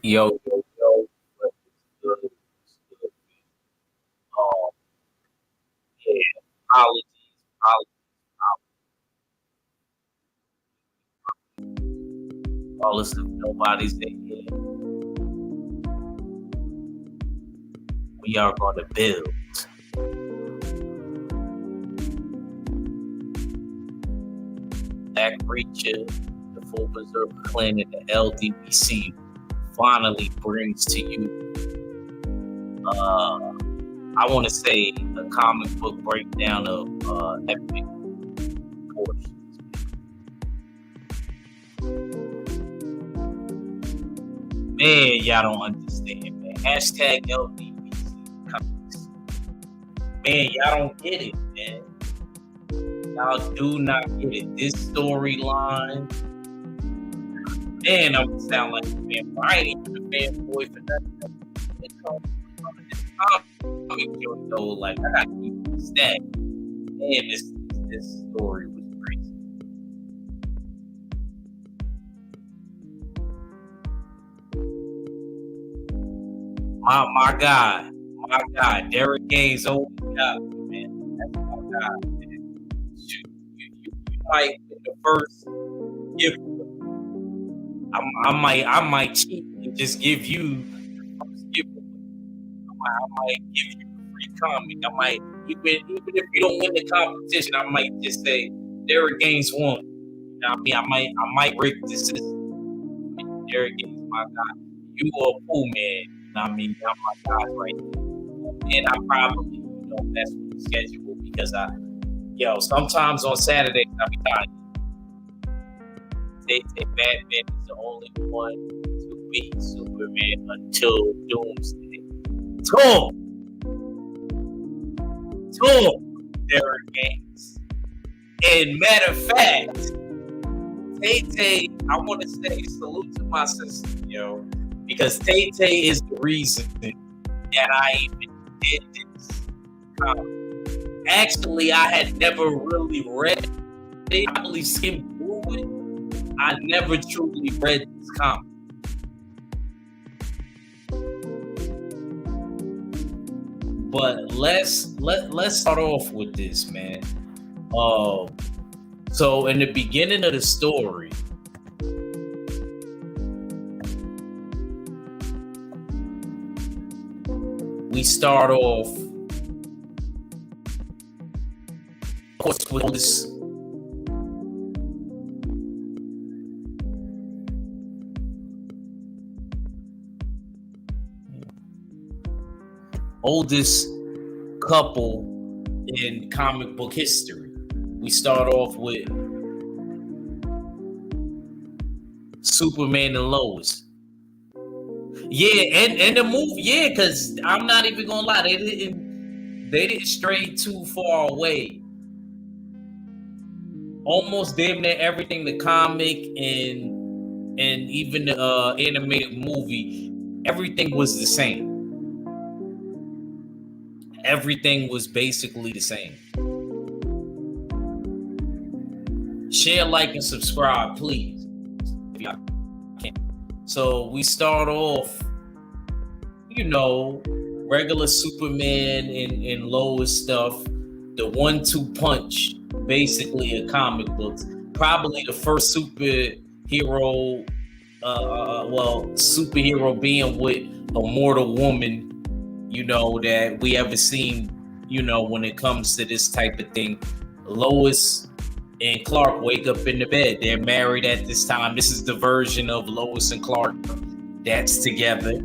Yo, yo, yo, what is good? What's good? Um, yeah, apologies, apologies. If nobody's in here, we are going to build. Black Reacher, the Full Berserker Clan, and the LDBC finally brings to you, I want to say, a comic book breakdown of epic portions. Man, y'all don't understand, man. Hashtag LDBC comics. Man, y'all don't get it, man. Y'all do not get it. This storyline, man, I'm gonna sound like a fanboy. I ain't even a fanboy for nothing. It comes this comic joint though, like I gotta keep it stacked. Man, this story was crazy. My guy, Derek Gaines always got me, man. That's my guy, man. Shoot, you might in the first give. I might cheat and just give you the first giveaway. I might give you a free comic. I might even if you don't win the competition, I might just say Derek Gaines won. You know what I mean? I might break the system. Derek Gaines, my guy. You are a fool, man. You know what I mean? Y'all my guys right there. And I probably mess with the schedule because sometimes on Saturdays I be tired. They say Batman is the only one to beat Superman until Doomsday. Talk, talk, Derek Gaines. And matter of fact, Tay, I want to say salute to my sister, because Tay is the reason that I even did this. Actually, I had never really read it. I only skimmed through it. I never truly read this comic. But let's start off with this, man. So in the beginning of the story, we start off, of course, with this oldest couple in comic book history. We start off with Superman and Lois. Yeah, and the movie, yeah, because I'm not even gonna lie, they didn't stray too far away. Almost damn near everything the comic and even the animated movie, everything was the same. Everything was basically the same. Share, like, and subscribe, please. If y'all can. So we start off, regular Superman and Lois stuff. The 1-2 punch, basically, of comic books. Probably the first superhero, superhero being with a mortal woman, that we ever seen, when it comes to this type of thing. Lois and Clark wake up in the bed. They're married at this time. This is the version of Lois and Clark that's together.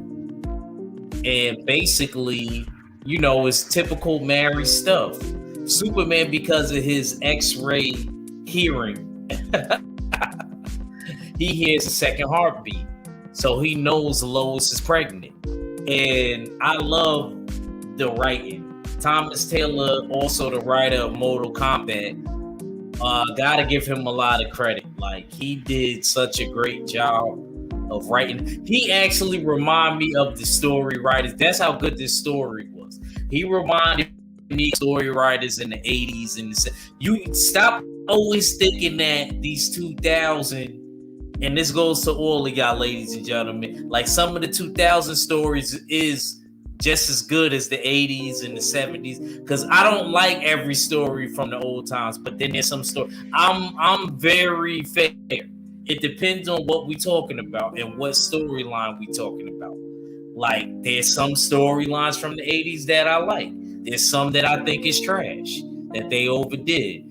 And basically, it's typical married stuff. Superman, because of his X-ray hearing, he hears a second heartbeat. So he knows Lois is pregnant. And I love the writing. Thomas Taylor, also the writer of Mortal Kombat, gotta give him a lot of credit. Like, he did such a great job of writing. He actually reminded me of the story writers. That's how good this story was. He reminded me of story writers in the 80s and you stop always thinking that these 2000 and this goes to all of y'all, ladies and gentlemen. Like some of the 2000 stories is just as good as the 80s and the 70s. Because I don't like every story from the old times, but then there's some story. I'm very fair. It depends on what we talking about and what storyline we talking about. Like there's some storylines from the 80s that I like. There's some that I think is trash, that they overdid.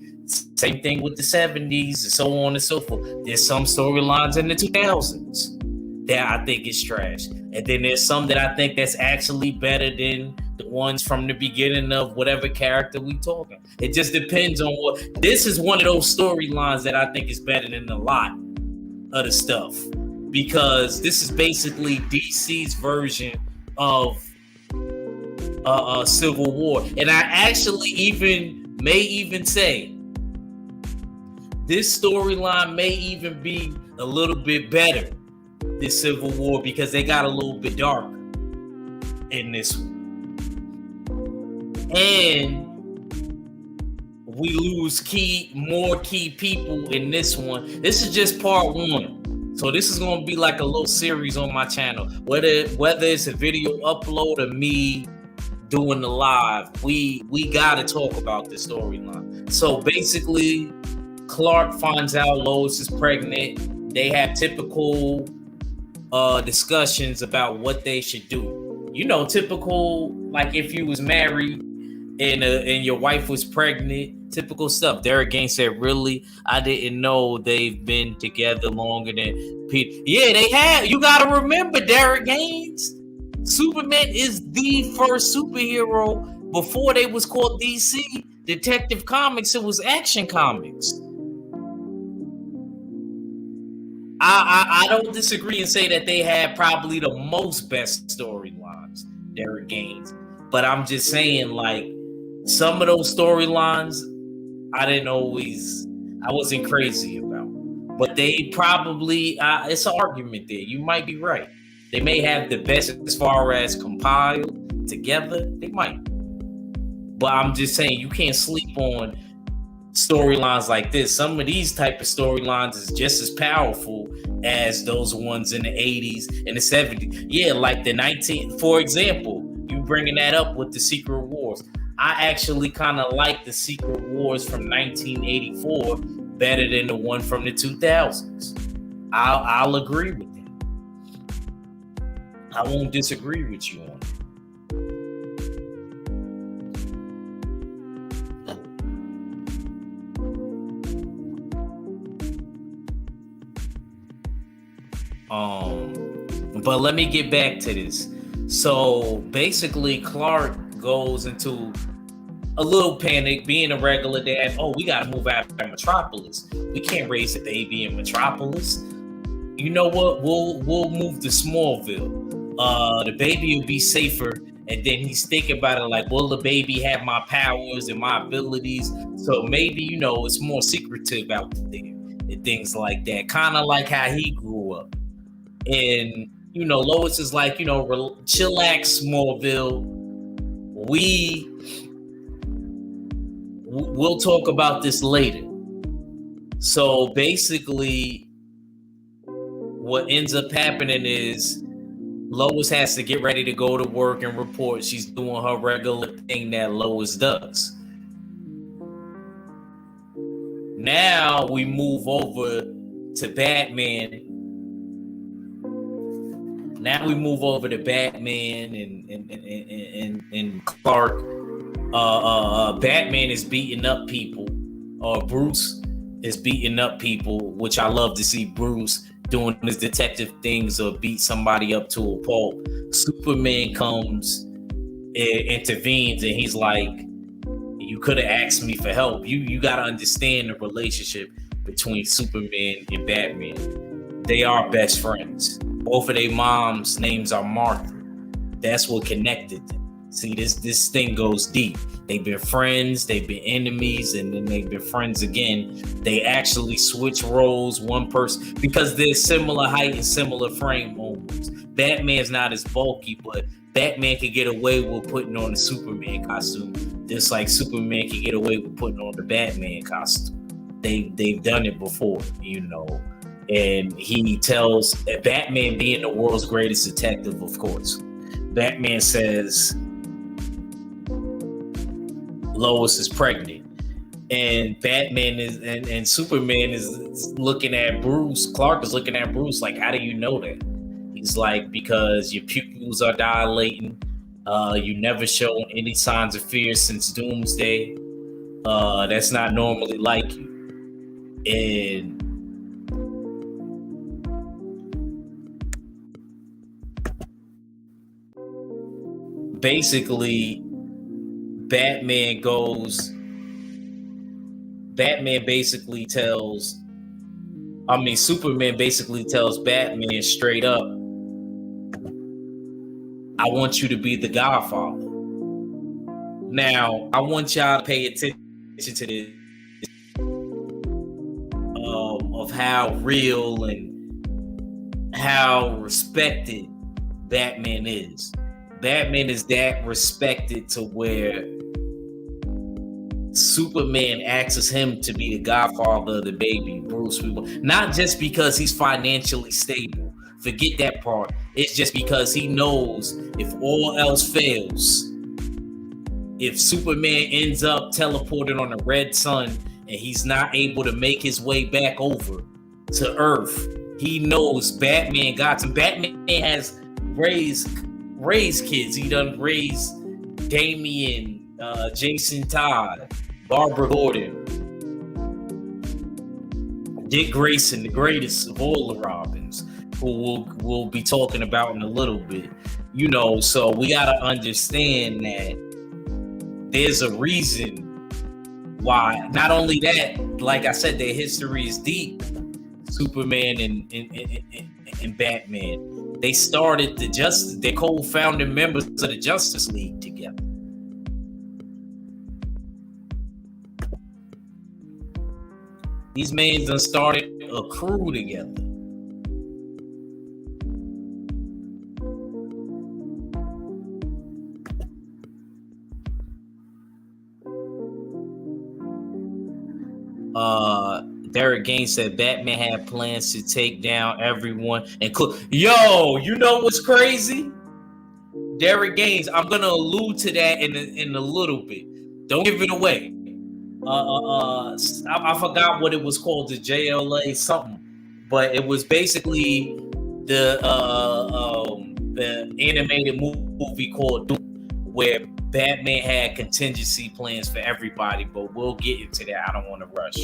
Same thing with the 70s and so on and so forth. There's some storylines in the 2000s that I think is trash. And then there's some that I think that's actually better than the ones from the beginning of whatever character we talking. It just depends on what. This is one of those storylines that I think is better than a lot of the stuff. Because this is basically DC's version of Civil War. And I actually may even say this storyline may even be a little bit better than Civil War because they got a little bit darker in this one. And we lose more key people in this one. This is just part one. So this is going to be like a little series on my channel. Whether it's a video upload or me doing the live, we got to talk about the storyline. So basically, Clark finds out Lois is pregnant. They have typical discussions about what they should do. You know, typical, like if you was married and your wife was pregnant, typical stuff. Derek Gaines said, really? I didn't know they've been together longer than Peter. Yeah, they have. You got to remember, Derek Gaines. Superman is the first superhero before they was called DC. Detective Comics, it was Action Comics. I don't disagree and say that they had probably the most best storylines, Derek Gaines. But I'm just saying, like, some of those storylines I wasn't crazy about. But they probably, it's an argument there. You might be right. They may have the best as far as compiled together. They might. But I'm just saying, you can't sleep on storylines like this. Some of these type of storylines is just as powerful as those ones in the 80s and the 70s. Yeah, like for example, you bringing that up with the Secret Wars. I actually kind of like the Secret Wars from 1984 better than the one from the 2000s. I'll agree with that. I won't disagree with you on it. But let me get back to this. So basically, Clark goes into a little panic, being a regular dad. Oh, we gotta move out of Metropolis. We can't raise a baby in Metropolis. You know what? We'll move to Smallville. The baby will be safer. And then he's thinking about it like, will the baby have my powers and my abilities? So maybe, it's more secretive out there and things like that. Kind of like how he grew up. And, Lois is like, chillax, Smallville. We'll talk about this later. So basically, what ends up happening is Lois has to get ready to go to work and report. She's doing her regular thing that Lois does. Now we move over to Batman. And Clark. Batman is beating up people. Bruce is beating up people, which I love to see Bruce doing his detective things or beat somebody up to a pulp. Superman comes and intervenes, and he's like, you could have asked me for help. You got to understand the relationship between Superman and Batman. They are best friends. Both of their moms' names are Martha. That's what connected them. See, this thing goes deep. They've been friends, they've been enemies, and then they've been friends again. They actually switch roles, one person, because they're similar height and similar frame almost. Batman's not as bulky, but Batman can get away with putting on a Superman costume, just like Superman can get away with putting on the Batman costume. They've done it before, And he tells Batman, being the world's greatest detective, of course, Batman says Lois is pregnant. And Batman is and Superman is looking at Bruce. Clark is looking at Bruce like, how do you know that? He's like, because your pupils are dilating. You never shown any signs of fear since Doomsday. That's not normally like you. And basically, Superman basically tells Batman straight up, I want you to be the Godfather. Now, I want y'all to pay attention to this, of how real and how respected Batman is. Batman is that respected to where Superman asks him to be the godfather of the baby, Bruce. Not just because he's financially stable. Forget that part. It's just because he knows if all else fails, if Superman ends up teleported on a red sun and he's not able to make his way back over to Earth, he knows Batman got him. Batman has raised kids. He done raised Damian, Jason Todd, Barbara Gordon, Dick Grayson, the greatest of all the Robins, who we'll be talking about in a little bit. So we got to understand that there's a reason why. Not only that, like I said, their history is deep. Superman and Batman, they started they're co-founding members of the Justice League together. These men done started a crew together. Derek Gaines said Batman had plans to take down everyone. Yo, you know what's crazy? Derek Gaines, I'm gonna allude to that in a little bit. Don't give it away. I forgot what it was called, the JLA something, but it was basically the animated movie called Doom, where Batman had contingency plans for everybody. But we'll get into that. I don't want to rush.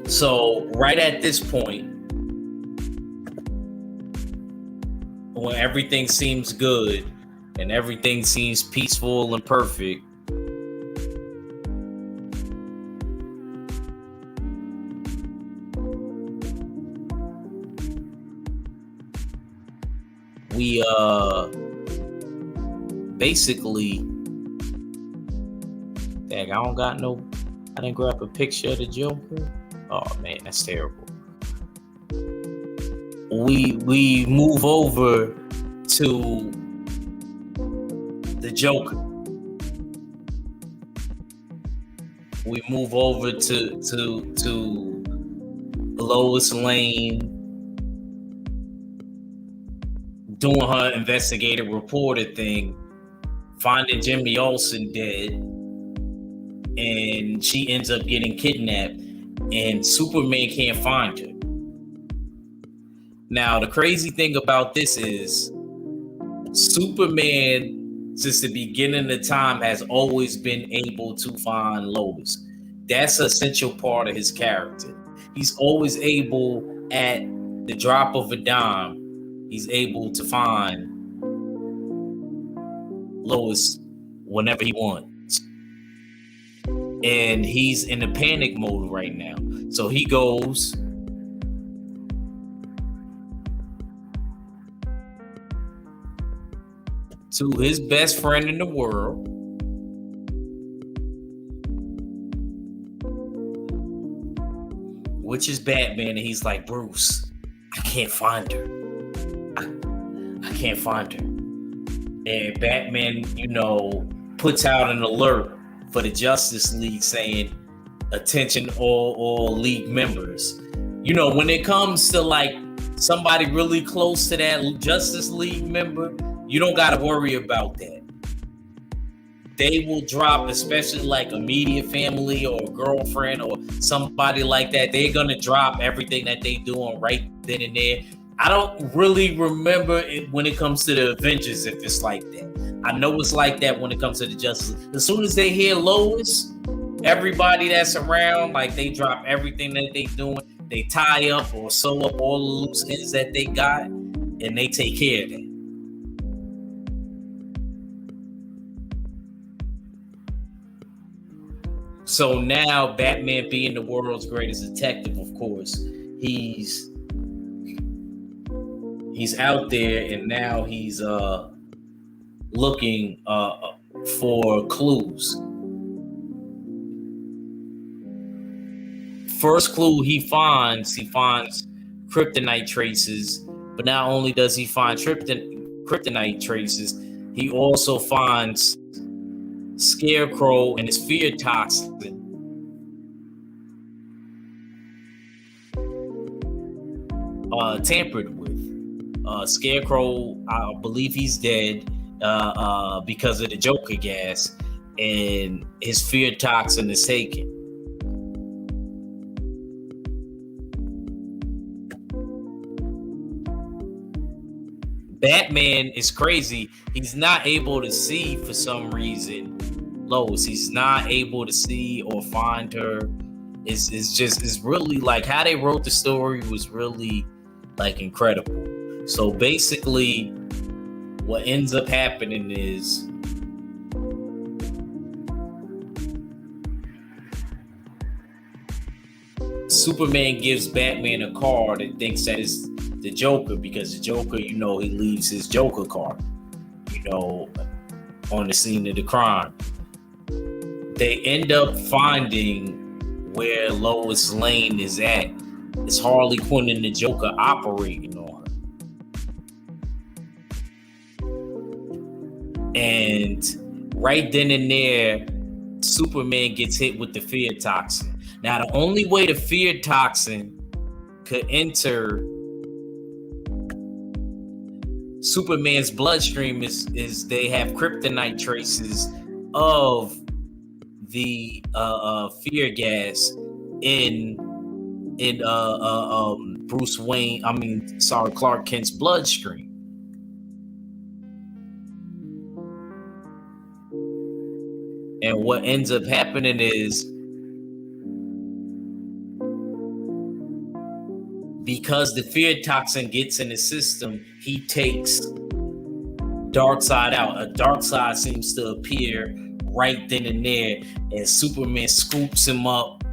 So right at this point, when everything seems good and everything seems peaceful and perfect, we basically, dang, I didn't grab a picture of the Joker. Oh man, that's terrible. We move over to the Joker. We move over to Lois Lane doing her investigative reporter thing, finding Jimmy Olsen dead, and she ends up getting kidnapped, and Superman can't find her. Now, the crazy thing about this is Superman, since the beginning of time, has always been able to find Lois. That's an essential part of his character. He's always able, at the drop of a dime, he's able to find Lois whenever he wants. And he's in a panic mode right now. So he goes to his best friend in the world, which is Batman, and he's like, Bruce, I can't find her. I can't find her. and Batman, puts out an alert for the Justice League saying, "Attention, all League members." When it comes to like somebody really close to that Justice League member, you don't got to worry about that. They will drop, especially like immediate family or a girlfriend or somebody like that. They're going to drop everything that they doing right then and there. I don't really remember it when it comes to the Avengers if it's like that. I know it's like that when it comes to the Justice League. As soon as they hear Lois, everybody that's around, like they drop everything that they doing. They tie up or sew up all the loose ends that they got, and they take care of that. So now Batman, being the world's greatest detective, of course, he's out there, and now he's looking for clues. First clue he finds kryptonite traces, but not only does he find kryptonite traces, he also finds Scarecrow and his fear toxin. Tampered with. Scarecrow, I believe he's dead because of the Joker gas, and his fear toxin is taken. Batman is crazy. He's not able to see for some reason Lois. He's not able to see or find her. It's really like how they wrote the story was really like incredible. So basically what ends up happening is Superman gives Batman a card and thinks that it's the Joker, because the Joker, he leaves his Joker card, on the scene of the crime. They end up finding where Lois Lane is at. It's Harley Quinn and the Joker operating on her. And right then and there, Superman gets hit with the fear toxin. Now, the only way the fear toxin could enter Superman's bloodstream is they have kryptonite traces of the fear gas in Clark Kent's bloodstream. And what ends up happening is, because the fear toxin gets in the system, he takes Darkseid out. A Darkseid seems to appear right then and there, and Superman scoops him up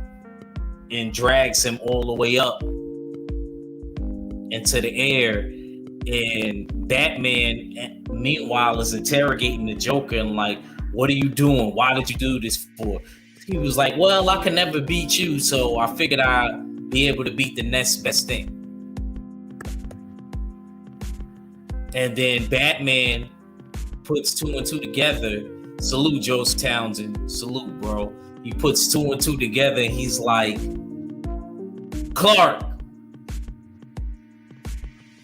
and drags him all the way up into the air. And Batman, meanwhile, is interrogating the Joker and like, what are you doing? Why did you do this for? He was like, well, I can never beat you, so I figured I'd be able to beat the next best thing. And then Batman puts two and two together. Salute, Joe Townsend. Salute, bro. He puts two and two together, and he's like, Clark,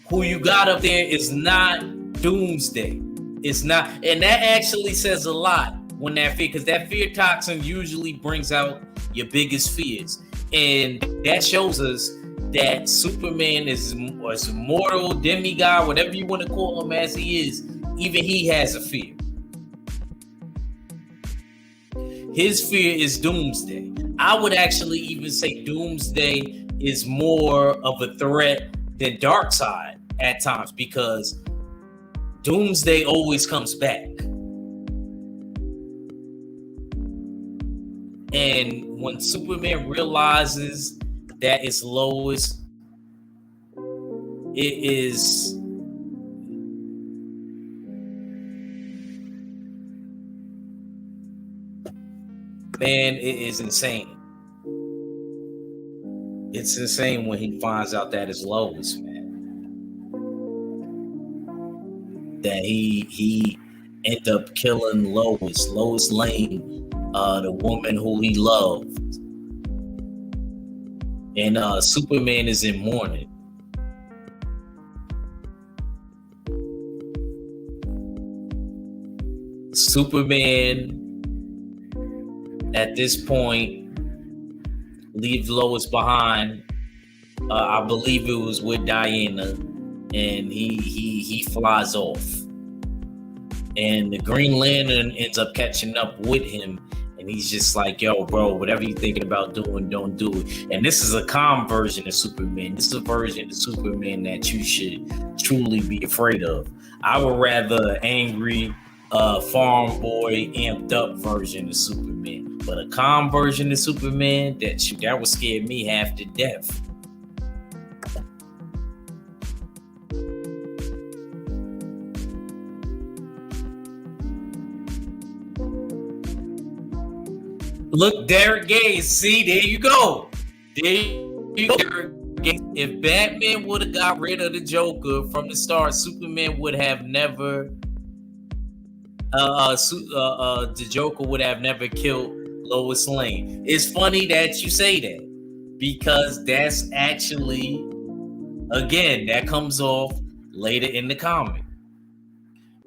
who you got up there is not Doomsday. It's not. And that actually says a lot when that fear, because that fear toxin usually brings out your biggest fears. And that shows us that Superman is a mortal demigod, whatever you want to call him as he is. Even he has a fear. His fear is Doomsday. I would actually even say Doomsday is more of a threat than Darkseid at times, because Doomsday always comes back. And when Superman realizes that it's Lois, it is man, it is insane. It's insane when he finds out that it's Lois, man. That he end up killing Lois Lane, the woman who he loved. And Superman is in mourning. Superman, at this point, leaves Lois behind. I believe it was with Diana, and he flies off. And the Green Lantern ends up catching up with him, and he's just like, yo, bro, whatever you're thinking about doing, don't do it. And this is a calm version of Superman. This is a version of Superman that you should truly be afraid of. I would rather angry, farm boy, amped up version of Superman. But a calm version of Superman, that would scare me half to death. Look, Derek Gaines. See, there you go. There you go, Derek Gaines. If Batman would have got rid of the Joker from the start, Superman would have never. The Joker would have never killed Lois Lane. It's funny that you say that, because that's actually, again, that comes off later in the comic.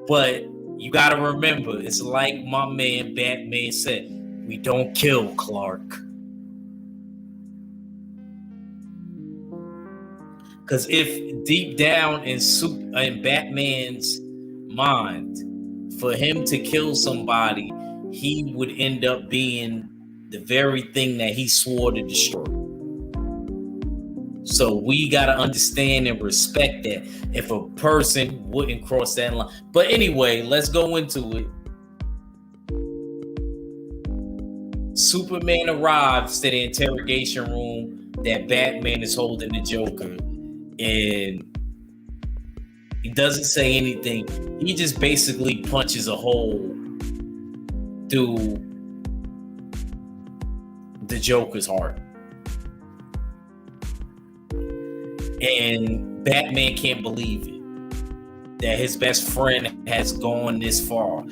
But you got to remember, it's like my man Batman said. We don't kill Clark. Because if deep down in Batman's mind, for him to kill somebody, he would end up being the very thing that he swore to destroy. So we got to understand and respect that if a person wouldn't cross that line. But anyway, let's go into it. Superman arrives to the interrogation room that Batman is holding the Joker, and he doesn't say anything. He just basically punches a hole through the Joker's heart. And Batman can't believe it, that his best friend has gone this far.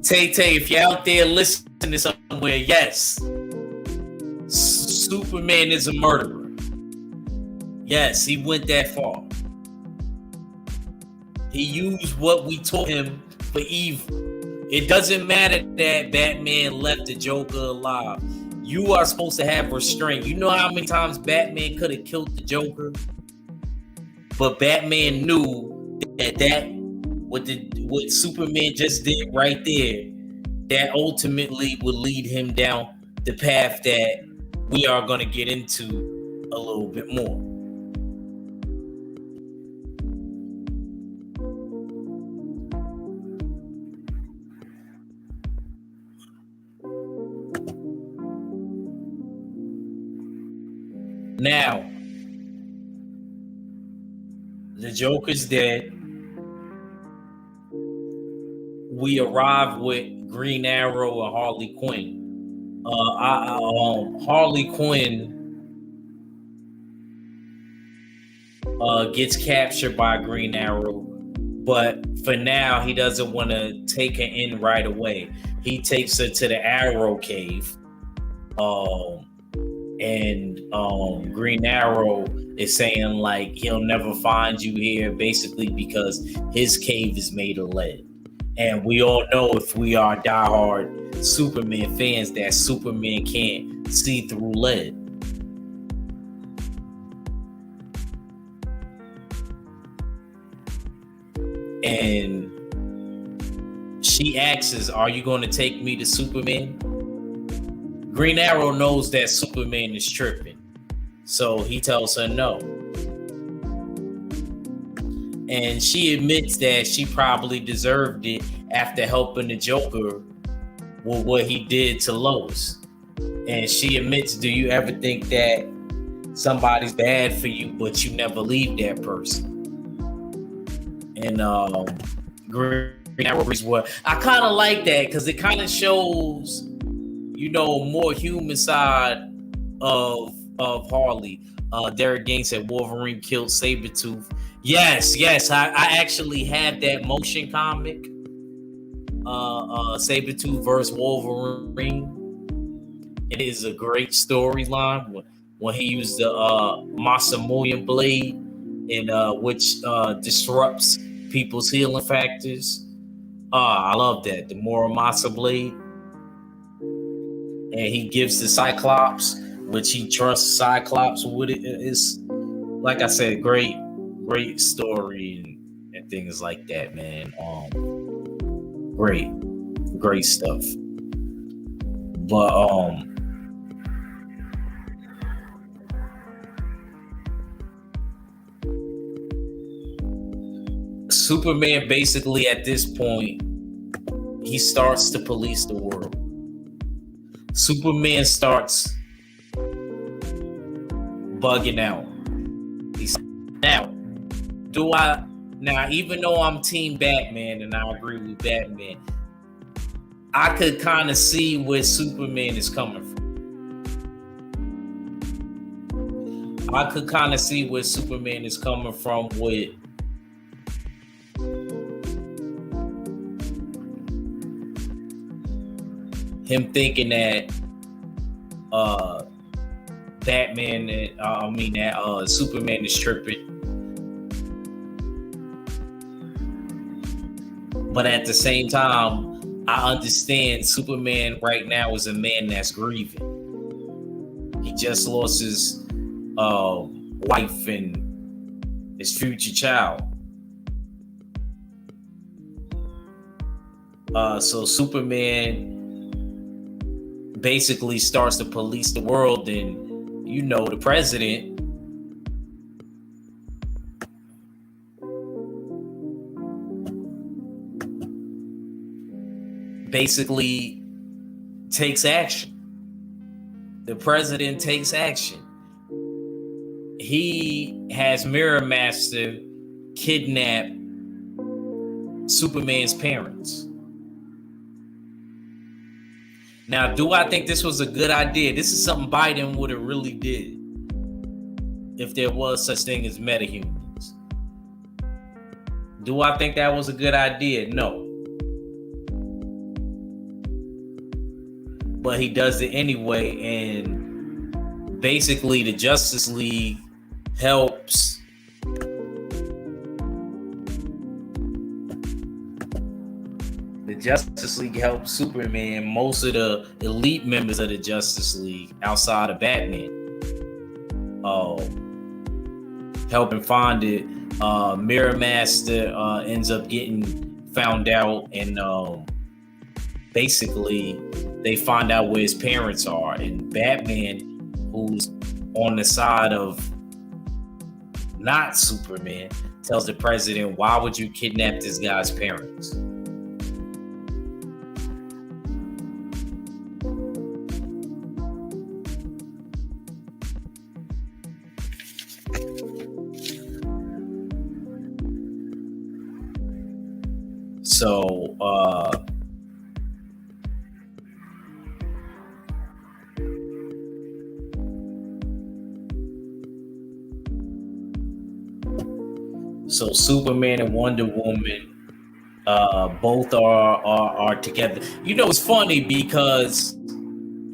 Tay, if you're out there listening to somewhere, yes, Superman is a murderer. Yes, he went that far. He used what we taught him for evil. It doesn't matter that Batman left the Joker alive. You are supposed to have restraint. You know how many times Batman could have killed the Joker? But Batman knew that what Superman just did right there, that ultimately would lead him down the path that we are going to get into a little bit more. Now, the Joker's dead. We arrive with Green Arrow and Harley Quinn. Harley Quinn gets captured by Green Arrow, but for now he doesn't want to take her in right away. He takes her to the Arrow Cave, and Green Arrow is saying like he'll never find you here, basically because his cave is made of lead. And we all know, if we are diehard Superman fans, that Superman can't see through lead. And she asks, are you going to take me to Superman? Green Arrow knows that Superman is tripping, so he tells her no. And she admits that she probably deserved it after helping the Joker with what he did to Lois. And she admits, do you ever think that somebody's bad for you, but you never leave that person? And Green Arrow agrees. Well, I kind of like that because it kind of shows, a more human side of Harley. Derek Gaines said Wolverine killed Sabretooth. Yes, I actually have that motion comic. Sabretooth versus Wolverine. It is a great storyline when he used the Masamune blade, and which disrupts people's healing factors. I love that. The Muramasa blade. And he gives the Cyclops, which he trusts Cyclops with it. It's, like I said, great story and things like that, man. Great stuff. But Superman basically at this point, he starts to police the world. Superman starts bugging out. He's now, even though I'm Team Batman and I agree with Batman, I could kind of see where Superman is coming from. I could kind of see where Superman is coming from with him thinking that Superman is tripping. But at the same time, I understand Superman right now is a man that's grieving. He just lost his wife and his future child. So Superman basically starts to police the world, and the president basically takes action. The president takes action. He has Mirror Master kidnap Superman's parents. Now, do I think this was a good idea? This is something Biden would have really did if there was such thing as metahumans. Do I think that was a good idea? No. But he does it anyway, and basically the Justice League helps Superman, most of the elite members of the Justice League outside of Batman. Helping find it. Mirror Master ends up getting found out, and basically they find out where his parents are. And Batman, who's on the side of not Superman, tells the president, why would you kidnap this guy's parents? So Superman and Wonder Woman, both are together. It's funny because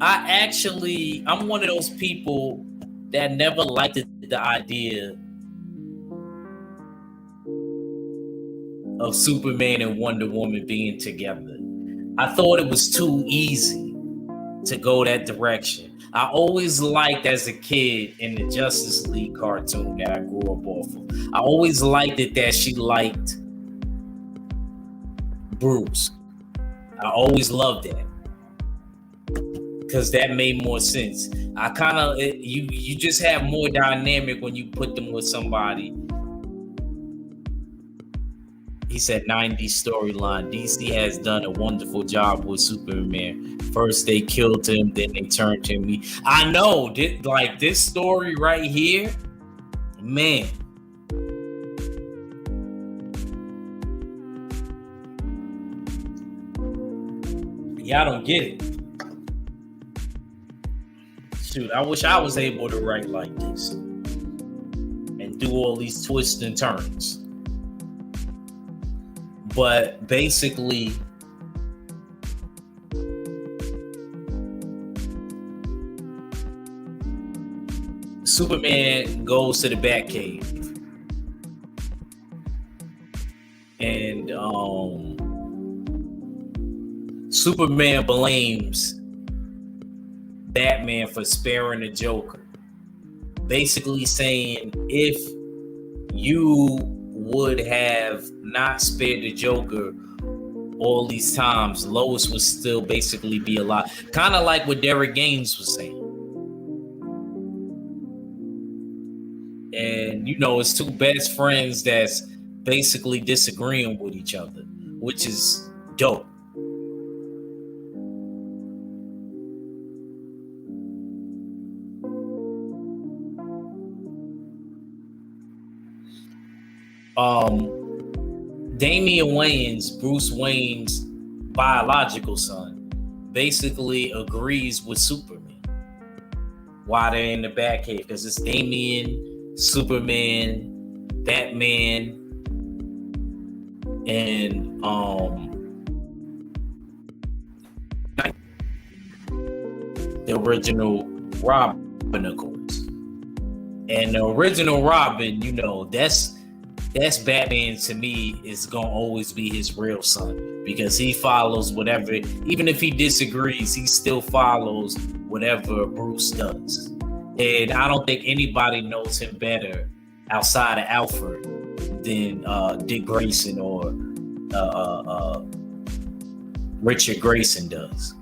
I'm one of those people that never liked the idea of Superman and Wonder Woman being together. I thought it was too easy to go that direction. I always liked, as a kid, in the Justice League cartoon that I grew up off of, I always liked it that she liked Bruce. I always loved that because that made more sense. I kind of you just have more dynamic when you put them with somebody. He said 90s storyline. DC has done a wonderful job with Superman. First they killed him, then they turned him. I know, this story right here, man. Y'all don't get it. Shoot, I wish I was able to write like this and do all these twists and turns. But basically, Superman goes to the Batcave, and Superman blames Batman for sparing the Joker, basically saying if you would have not spared the Joker all these times, Lois would still basically be alive. Kind of like what Derek Gaines was saying. And, it's two best friends that's basically disagreeing with each other, which is dope. Damian Wayans, Bruce Wayne's biological son, basically agrees with Superman while they're in the Batcave, because it's Damian, Superman, Batman, and the original Robin, of course. And the original Robin, that's Batman to me, is gonna always be his real son, because he follows whatever, even if he disagrees, he still follows whatever Bruce does. And I don't think anybody knows him better outside of Alfred than Dick Grayson or Richard Grayson does.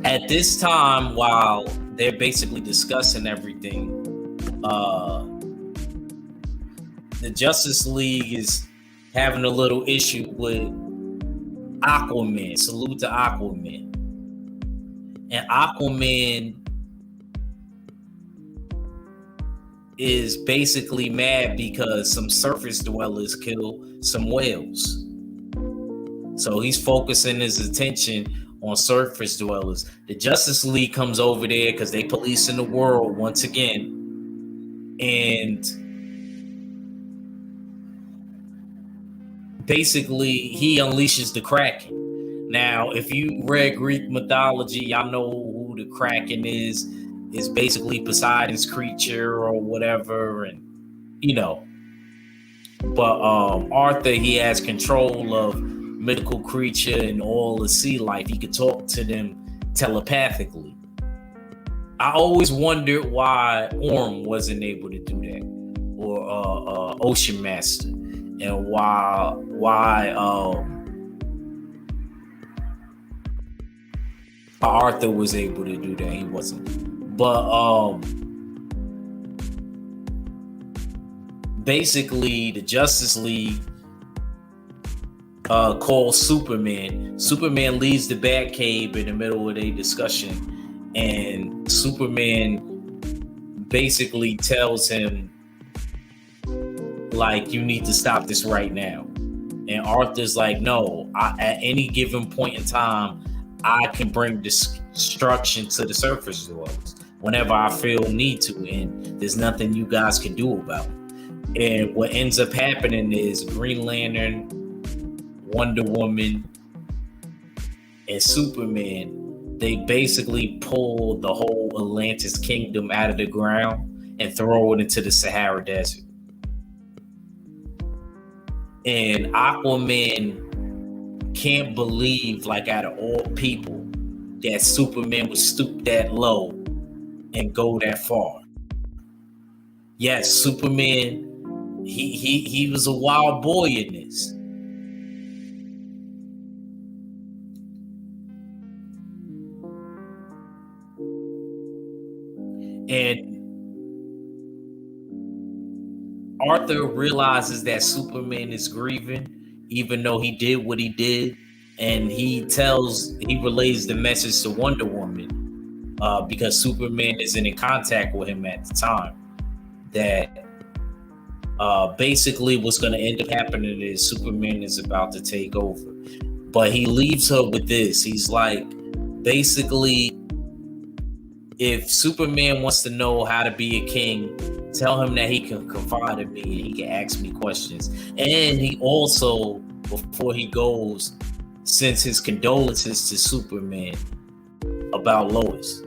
At this time, while they're basically discussing everything, the Justice League is having a little issue with Aquaman. Salute to Aquaman. And Aquaman is basically mad because some surface dwellers killed some whales. So he's focusing his attention on surface dwellers. The Justice League comes over there because they policing the world once again. And basically he unleashes the Kraken. Now, if you read Greek mythology, y'all know who the Kraken is. It's basically Poseidon's creature or whatever. And, but Arthur, he has control of mythical creature and all the sea life. He could talk to them telepathically. I always wondered why Orm wasn't able to do that, or Ocean Master, and why Arthur was able to do that. He wasn't. But basically the Justice League calls Superman. Superman leaves the Batcave in the middle of a discussion, and Superman basically tells him, like, you need to stop this right now. And Arthur's like, no, at any given point in time, I can bring destruction to the surface dwellers whenever I feel need to, and there's nothing you guys can do about it. And what ends up happening is Green Lantern, Wonder Woman, and Superman, they basically pull the whole Atlantis kingdom out of the ground and throw it into the Sahara Desert. And Aquaman can't believe, like, out of all people, that Superman would stoop that low and go that far. Yes, Superman, he was a wild boy in this. And Arthur realizes that Superman is grieving, even though he did what he did, and he relays the message to Wonder Woman, because Superman isn't in contact with him at the time, that basically what's going to end up happening is Superman is about to take over. But he leaves her with this. He's like, basically, if Superman wants to know how to be a king, tell him that he can confide in me and he can ask me questions. And he also, before he goes, sends his condolences to Superman about Lois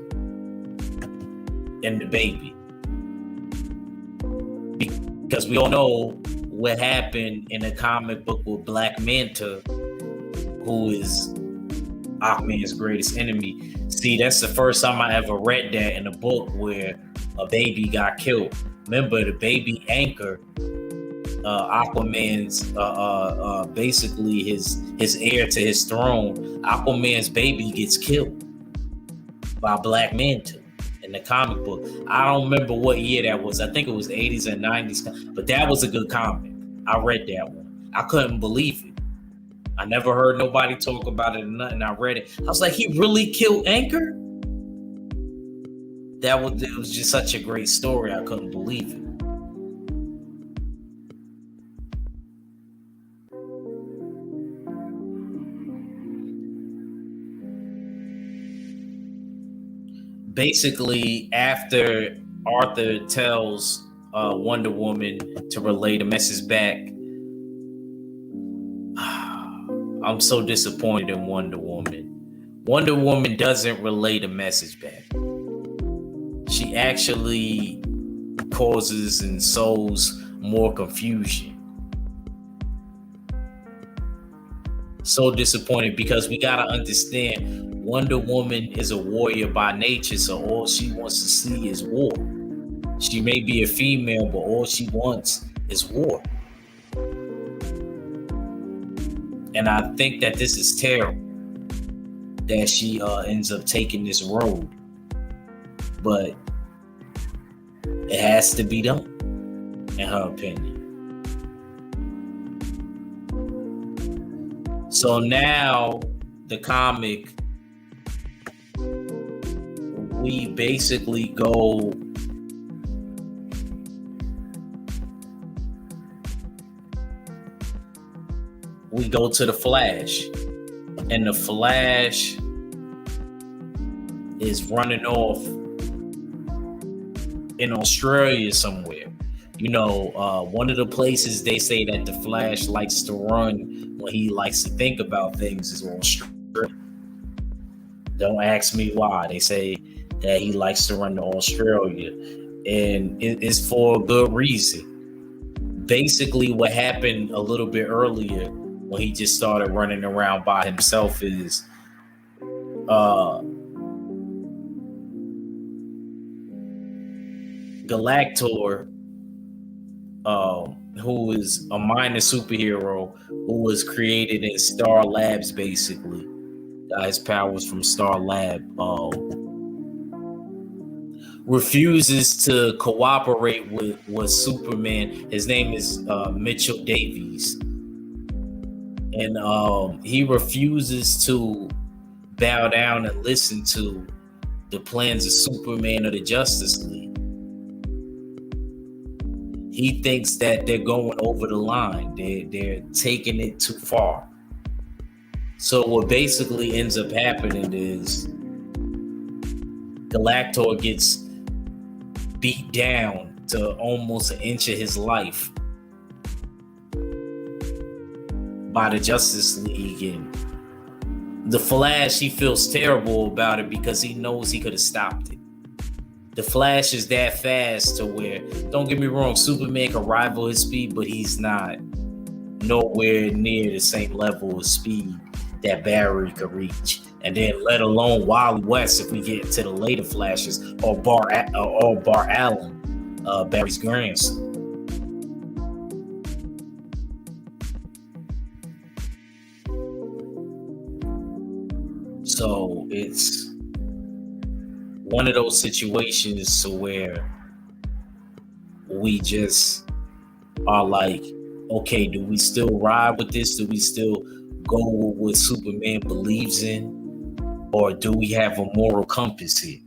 and the baby. Because we all know what happened in the comic book with Black Manta, who is Aquaman's greatest enemy. See, that's the first time I ever read that in a book where a baby got killed. Remember, the baby Anchor, Aquaman's basically his heir to his throne. Aquaman's baby gets killed by Black Manta in the comic book. I don't remember what year that was. I think it was 80s and 90s, but that was a good comic. I read that one. I couldn't believe it. I never heard nobody talk about it or nothing. I read it. I was like, he really killed Anchor? It was just such a great story. I couldn't believe it. Basically, after Arthur tells Wonder Woman to relay the message back, I'm so disappointed in Wonder Woman. Wonder Woman doesn't relay the message back. She actually causes and sows more confusion. So disappointed, because we gotta understand, Wonder Woman is a warrior by nature, so all she wants to see is war. She may be a female, but all she wants is war. And I think that this is terrible that she ends up taking this road. But it has to be done, in her opinion. So now, the comic, we basically go to the Flash, and the Flash is running off in Australia somewhere. You know, one of the places they say that the Flash likes to run when he likes to think about things is Australia. Don't ask me why. They say that he likes to run to Australia, and it's for a good reason. Basically, what happened a little bit earlier when he just started running around by himself is Galactor, who is a minor superhero who was created in Star Labs, basically. His powers from Star Lab. Refuses to cooperate with Superman. His name is Mitchell Davies. And he refuses to bow down and listen to the plans of Superman or the Justice League. He thinks that they're going over the line. They're taking it too far. So what basically ends up happening is Galactor gets beat down to almost an inch of his life by the Justice League, and the Flash, he feels terrible about it because he knows he could have stopped it. The Flash is that fast to where, don't get me wrong, Superman can rival his speed, but he's not nowhere near the same level of speed that Barry could reach. And then let alone Wally West, if we get to the later Flashes, or Bart Allen, Barry's grandson. So it's one of those situations to where we just are like, okay, do we still ride with this? Do we still go with what Superman believes in? Or do we have a moral compass here?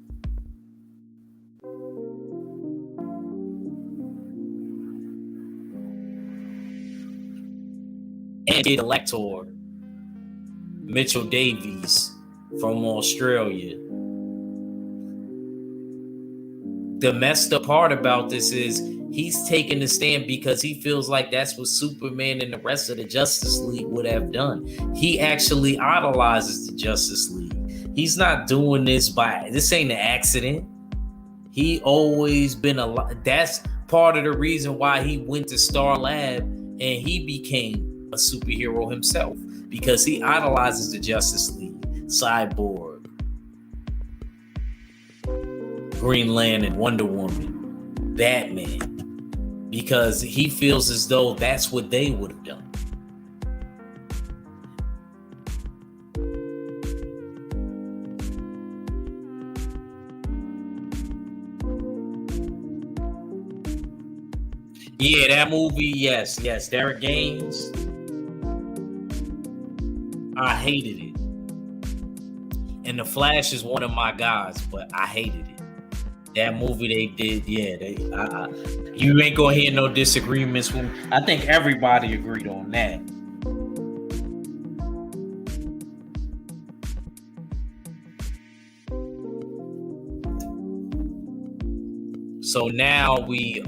And the elector, Mitchell Davies from Australia. The messed up part about this is he's taking the stand because he feels like that's what Superman and the rest of the Justice League would have done. He actually idolizes the Justice League. He's not doing this this ain't an accident. He always been a lot. That's part of the reason why he went to Star Lab and he became a superhero himself, because he idolizes the Justice League, Cyborg, Green Lantern, Wonder Woman, Batman, because he feels as though that's what they would have done. Yeah, that movie, yes, Derek Gaines. I hated it. And The Flash is one of my guys, but I hated it. That movie they did, yeah, you ain't gonna hear no disagreements from. I think everybody agreed on that. So now we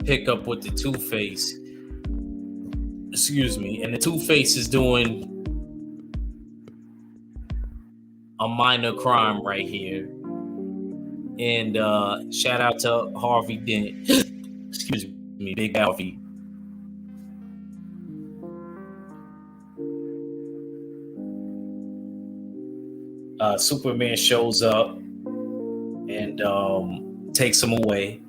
pick up with the Two-Face. Excuse me. And the Two-Face is doing a minor crime right here. And shout out to Harvey Dent. Excuse me, Big Harvey. Superman shows up and takes him away.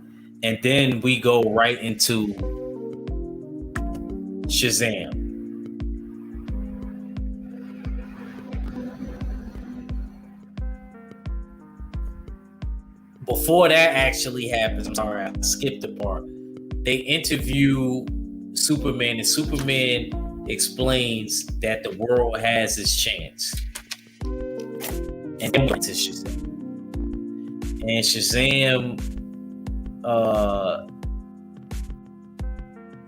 And then we go right into Shazam. Before that actually happens, I'm sorry, I skipped the part. They interview Superman, and Superman explains that the world has its chance. And then went to Shazam. And Shazam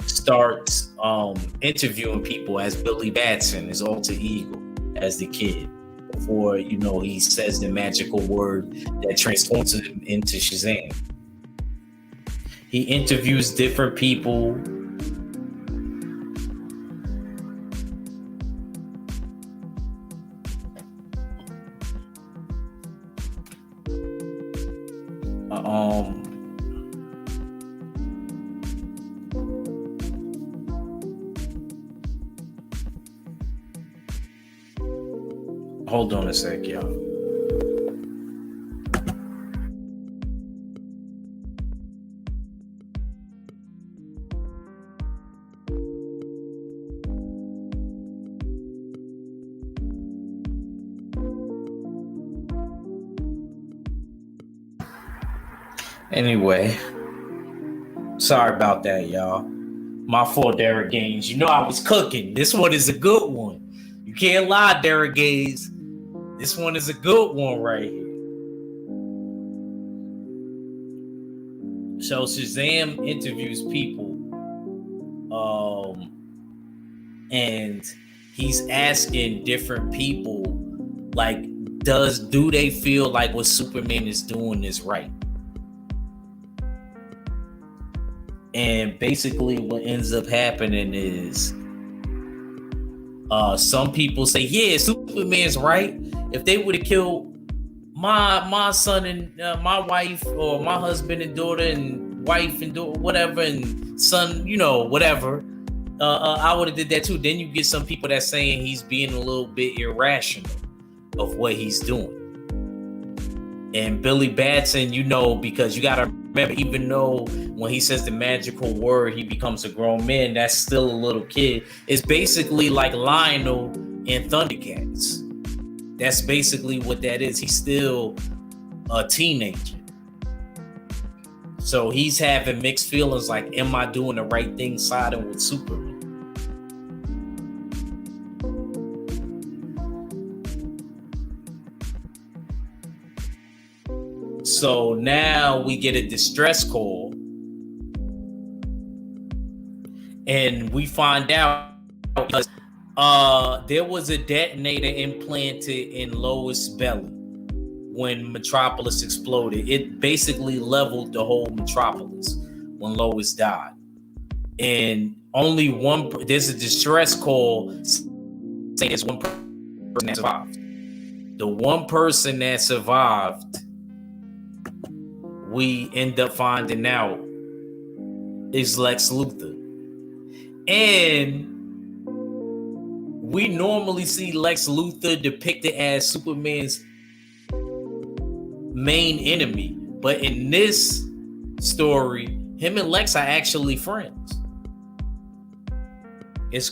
starts interviewing people as Billy Batson, his alter ego, as the kid, before he says the magical word that transforms him into Shazam. He interviews different people. Hold on a sec, y'all. Anyway, sorry about that, y'all. My fault, Derek Gaines. I was cooking. This one is a good one. You can't lie, Derek Gaines. This one is a good one right here. So Shazam interviews people, and he's asking different people, like, do they feel like what Superman is doing is right? And basically what ends up happening is some people say, yeah, Superman's right. If they would have killed my son and my wife, or my husband and daughter and wife and daughter, whatever, and son, whatever, I would have did that too. Then you get some people that's saying he's being a little bit irrational of what he's doing. And Billy Batson, because you got to remember, even though when he says the magical word, he becomes a grown man, that's still a little kid. It's basically like Lionel in Thundercats. That's basically what that is. He's still a teenager. So he's having mixed feelings, like, am I doing the right thing siding with Superman? So now we get a distress call, and we find out because there was a detonator implanted in Lois' belly when Metropolis exploded. It basically leveled the whole Metropolis when Lois died. and only there's a distress call saying there's one person that survived. The one person that survived, we end up finding out, is Lex Luthor. And we normally see Lex Luthor depicted as Superman's main enemy. But in this story, him and Lex are actually friends. It's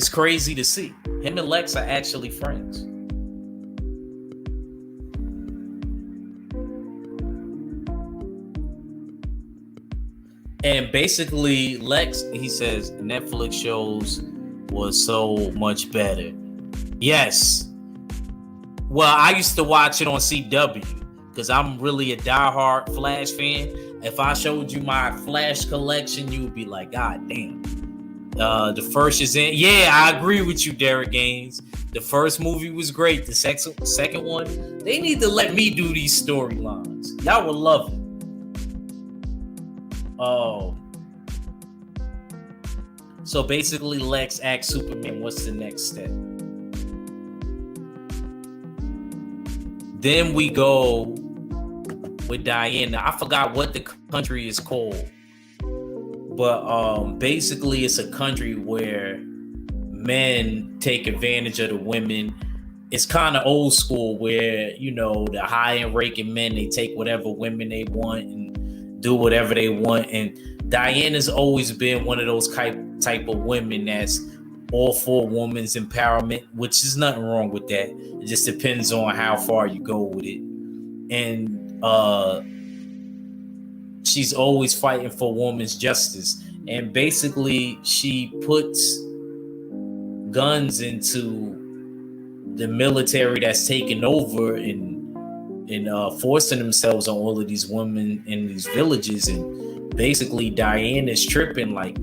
crazy to see. Him and Lex are actually friends. And basically, Lex, he says, Netflix shows was so much better. Yes. Well, I used to watch it on CW because I'm really a diehard Flash fan. If I showed you my Flash collection, you would be like, God damn. The first is in. Yeah, I agree with you, Derek Gaines. The first movie was great. The second one, they need to let me do these storylines. Y'all would love it. Oh. So basically, Lex asks Superman, what's the next step? Then we go with Diana. I forgot what the country is called. But basically, it's a country where men take advantage of the women. It's kind of old school where, you know, the high-end ranking men, they take whatever women they want and do whatever they want. And Diana's always been one of those type of women that's all for women's empowerment, which is nothing wrong with that. It just depends on how far you go with it. And she's always fighting for women's justice. And basically, she puts guns into the military that's taking over and forcing themselves on all of these women in these villages. And basically, Diane is tripping. Like,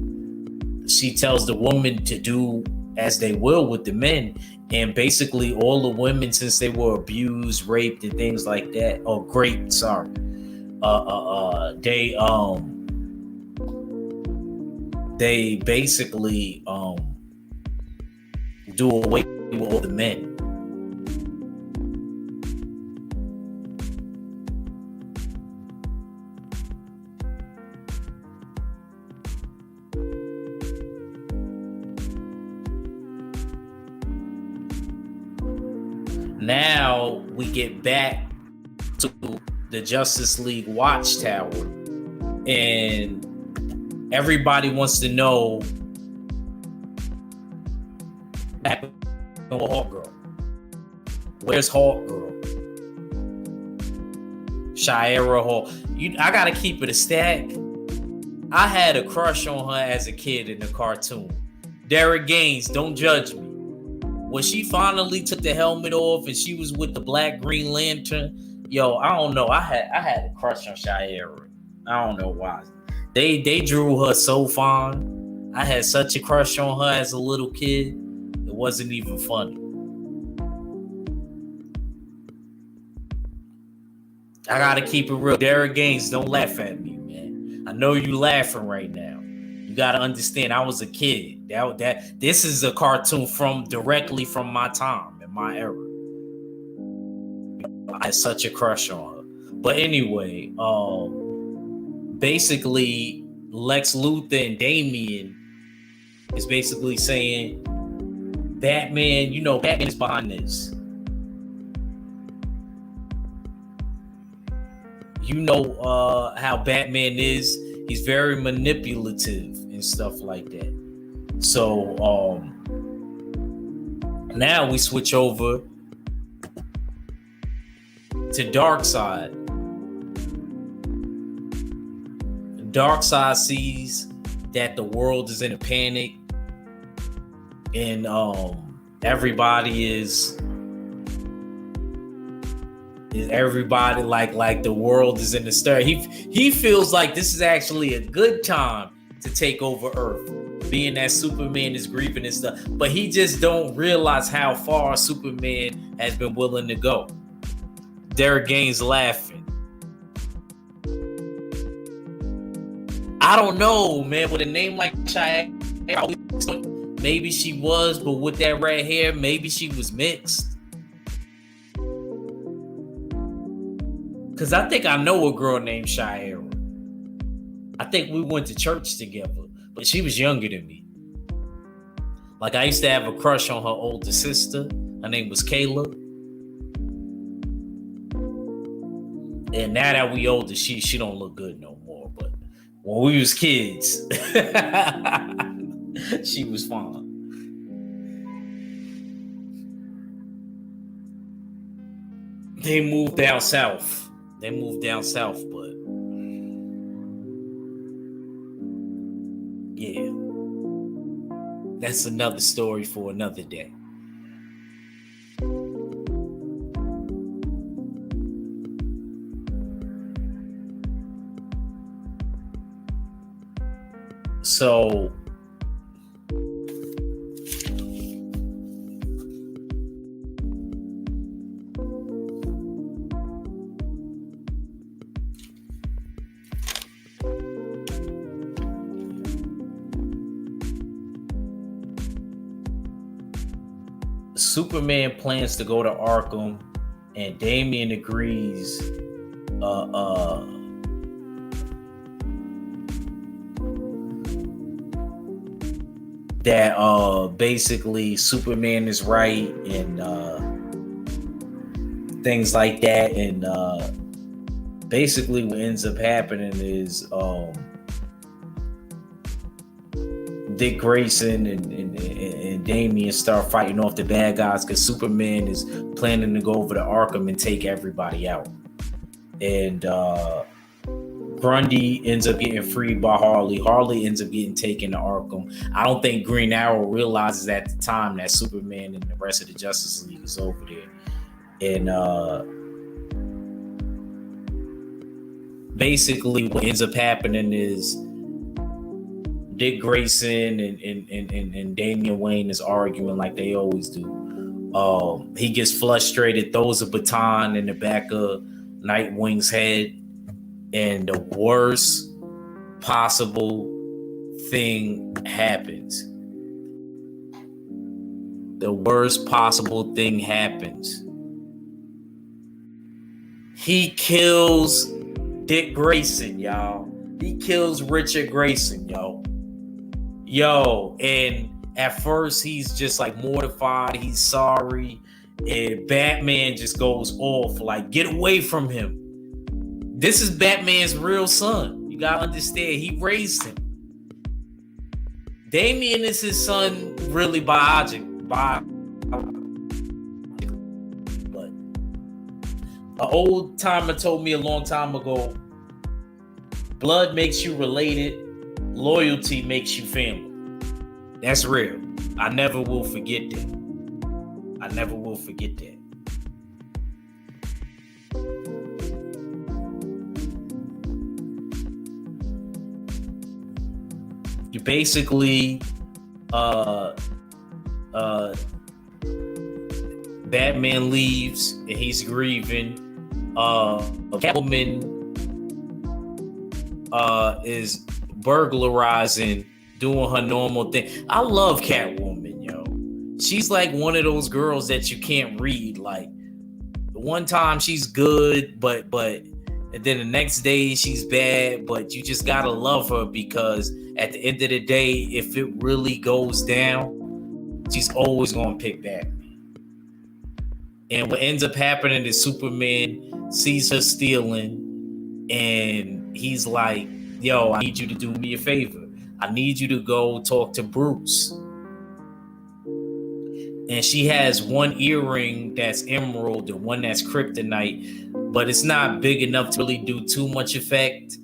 she tells the woman to do as they will with the men. And basically, all the women, since they were abused, raped, and things like that, or raped, sorry, they basically do away with all the men. Now we get back to the Justice League Watchtower, and everybody wants to know what happened with Hawk Girl. Where's Hawk Girl? Shira Hawk. I gotta keep it a stack. I had a crush on her as a kid in the cartoon. Derek Gaines, don't judge me. When she finally took the helmet off and she was with the Black Green Lantern, yo, I don't know. I had a crush on Shira. I don't know why. They drew her so fine. I had such a crush on her as a little kid. It wasn't even funny. I gotta keep it real. Derek Gaines, don't laugh at me, man. I know you laughing right now. You gotta understand, I was a kid. This is a cartoon directly from my time and my era. I had such a crush on her. But anyway, basically, Lex Luthor and Damian is basically saying, Batman, Batman is behind this. You know how Batman is. He's very manipulative and stuff like that. So now we switch over to Darkseid. Darkseid sees that the world is in a panic, and everybody is like the world is in the stir. He feels like this is actually a good time to take over Earth, being that Superman is grieving and stuff. But he just don't realize how far Superman has been willing to go. Derek Gaines laughing. I don't know, man. With a name like Cheyenne, maybe she was, but with that red hair, maybe she was mixed. Because I think I know a girl named Cheyenne. I think we went to church together, but she was younger than me. Like, I used to have a crush on her older sister. Her name was Kayla. And now that we older, she don't look good no more. But when we was kids, she was fine. They moved down south. But yeah, that's another story for another day. So Superman plans to go to Arkham, and Damian agrees. That basically Superman is right and things like that, and basically what ends up happening is Dick Grayson and Damian start fighting off the bad guys because Superman is planning to go over to Arkham and take everybody out. And Grundy ends up getting freed by Harley. Harley ends up getting taken to Arkham. I don't think Green Arrow realizes at the time that Superman and the rest of the Justice League is over there. And basically what ends up happening is Dick Grayson and Damian Wayne is arguing like they always do. He gets frustrated, throws a baton in the back of Nightwing's head, and the worst possible thing happens. The worst possible thing happens. He kills Dick Grayson, y'all. He kills Richard Grayson, yo. And at first he's just like mortified. He's sorry. And Batman just goes off like, get away from him. This is Batman's real son. You gotta understand, he raised him. Damian is his son, really biological. But an old timer told me a long time ago, blood makes you related, loyalty makes you family. That's real. I never will forget that. You basically Batman leaves and he's grieving. Catwoman is burglarizing, doing her normal thing. I love Catwoman, yo. She's like one of those girls that you can't read. Like, one time she's good, but and then the next day she's bad, but you just gotta love her because at the end of the day, if it really goes down, she's always gonna pick Batman. And what ends up happening is Superman sees her stealing, and he's like, yo, I need you to do me a favor. I need you to go talk to Bruce. And she has one earring that's emerald and one that's kryptonite, but it's not big enough to really do too much effect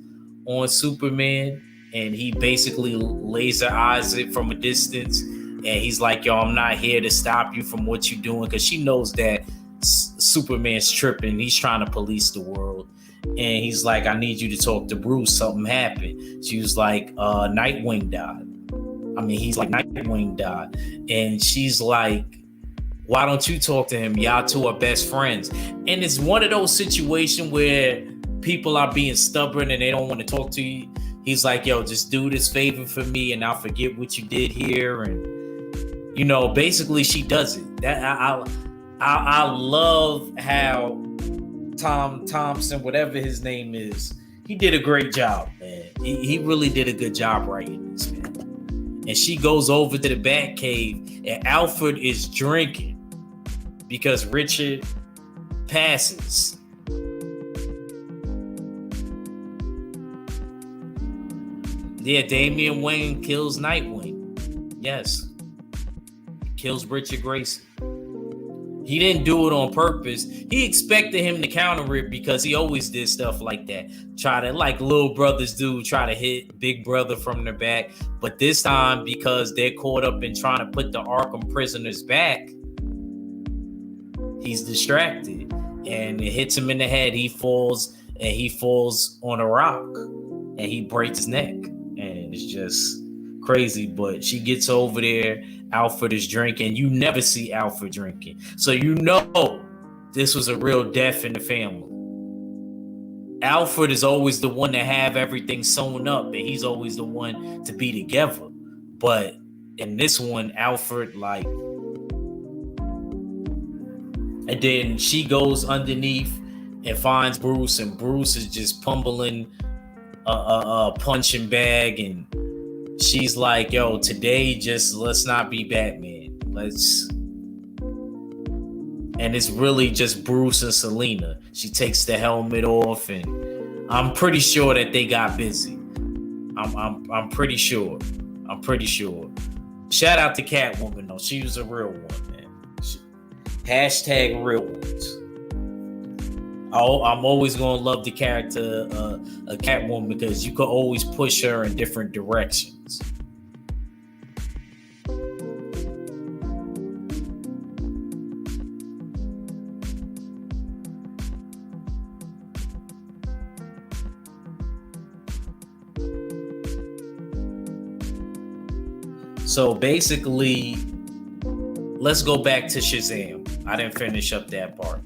on Superman. And he basically laser eyes it from a distance. And he's like, yo, I'm not here to stop you from what you're doing. Because she knows that Superman's tripping. He's trying to police the world. And he's like, I need you to talk to Bruce. Something happened. She was like, Nightwing died. He's like, Nightwing died. And she's like, why don't you talk to him? Y'all two are best friends. And it's one of those situations where people are being stubborn and they don't want to talk to you. He's like, yo, just do this favor for me and I'll forget what you did here. And, basically she does it. That I love how Tom Thompson, whatever his name is, he did a great job, man. He really did a good job writing this, man. And she goes over to the Batcave and Alfred is drinking because Richard passes. Yeah, Damian Wayne kills Nightwing. Yes. Kills Richard Grayson. He didn't do it on purpose. He expected him to counter it because he always did stuff like that. Try to, like little brothers do, try to hit big brother from the back. But this time, because they're caught up in trying to put the Arkham prisoners back, he's distracted. And it hits him in the head. He falls on a rock. And he breaks his neck. And it's just crazy. But she gets over there. Alfred is drinking. You never see Alfred drinking. So this was a real death in the family. Alfred is always the one to have everything sewn up, and he's always the one to be together. But in this one, Alfred, and then she goes underneath and finds Bruce, and Bruce is just pummeling a punching bag, and she's like, yo, today just let's not be Batman. And it's really just Bruce and Selena. She takes the helmet off, and I'm pretty sure that they got busy. I'm pretty sure. Shout out to Catwoman though. She was a real one, man. Hashtag real ones. I'm always gonna love the character of Catwoman because you could always push her in different directions. So basically, let's go back to Shazam. I didn't finish up that part.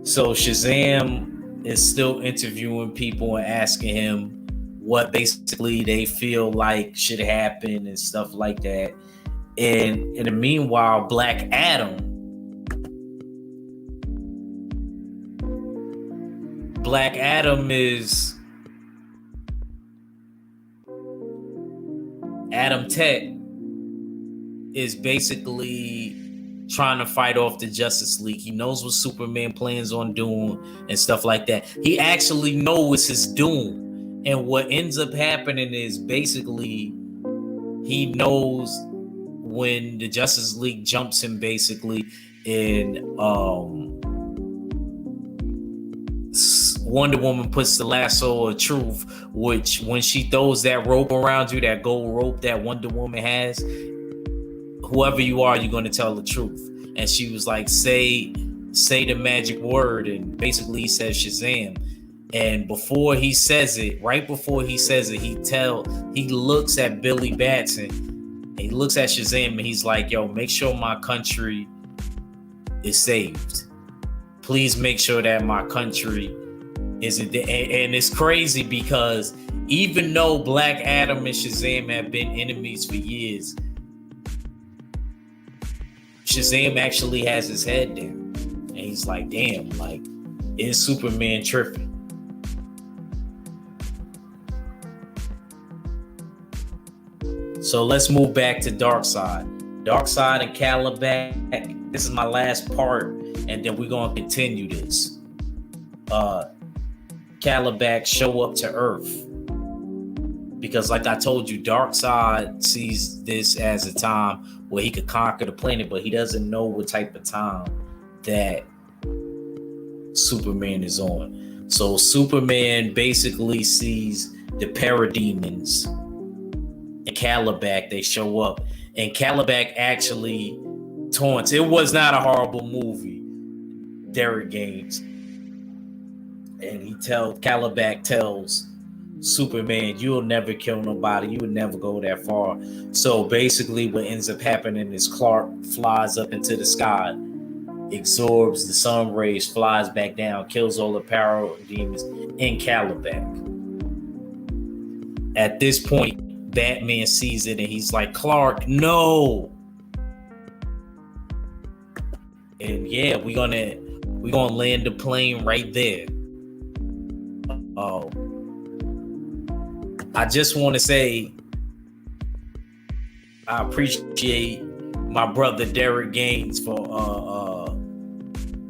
So Shazam is still interviewing people and asking him what basically they feel like should happen and stuff like that. And in the meanwhile, Black Adam is Adam Tech is basically trying to fight off the Justice League. He knows what Superman plans on doing and stuff like that. He actually knows his doom. And what ends up happening is basically he knows when the Justice League jumps him basically in Wonder Woman puts the lasso of truth, which when she throws that rope around you, that gold rope that Wonder Woman has, whoever you are, you're going to tell the truth. And she was like, say the magic word. And basically he says Shazam. And before he says it, he looks at Billy Batson and he looks at Shazam and he's like, yo, make sure my country is saved. Please make sure that my country isn't there. And it's crazy because even though Black Adam and Shazam have been enemies for years, Shazam actually has his head down. And he's like, damn, like, is Superman tripping? So let's move back to Darkseid. Darkseid and Calabac. This is my last part, and then we're going to continue this. Calabac show up to Earth. Because like I told you, Darkseid sees this as a time where he could conquer the planet, but he doesn't know what type of time that Superman is on. So Superman basically sees the parademons and Calabac, they show up. And Calabac actually taunts. It was not a horrible movie, Derek Gaines. And Calabac tells Superman, you'll never kill nobody. You would never go that far. So basically what ends up happening is Clark flies up into the sky absorbs the sun rays, flies back down, kills all the parademons in Calabac. At this point, Batman sees it and he's like, Clark, no. And yeah, we're gonna land the plane right there. I just want to say I appreciate my brother Derek Gaines for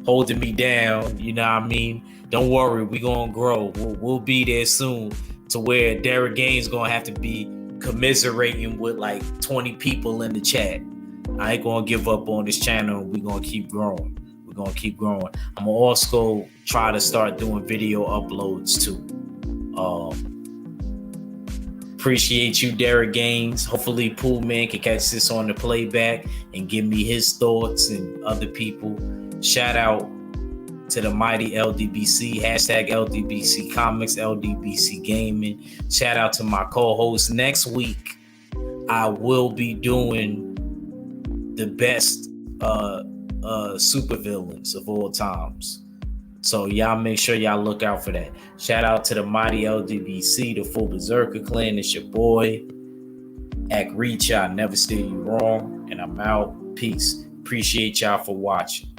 holding me down. You know what I mean? Don't worry, we gonna grow. We'll be there soon to where Derek Gaines gonna have to be commiserating with like 20 people in the chat. I ain't gonna give up on this channel. We're gonna keep growing. I'm gonna also try to start doing video uploads too. Appreciate you, Derek Gaines. Hopefully Pool Man can catch this on the playback and give me his thoughts and other people. Shout out to the mighty LDBC, hashtag LDBC Comics, LDBC Gaming. Shout out to my co-host. Next week, I will be doing the best supervillains of all times. So y'all make sure y'all look out for that. Shout out to the mighty LDBC, the full Berserker clan. It's your boy, Act Reach. I never steer you wrong. And I'm out. Peace. Appreciate y'all for watching.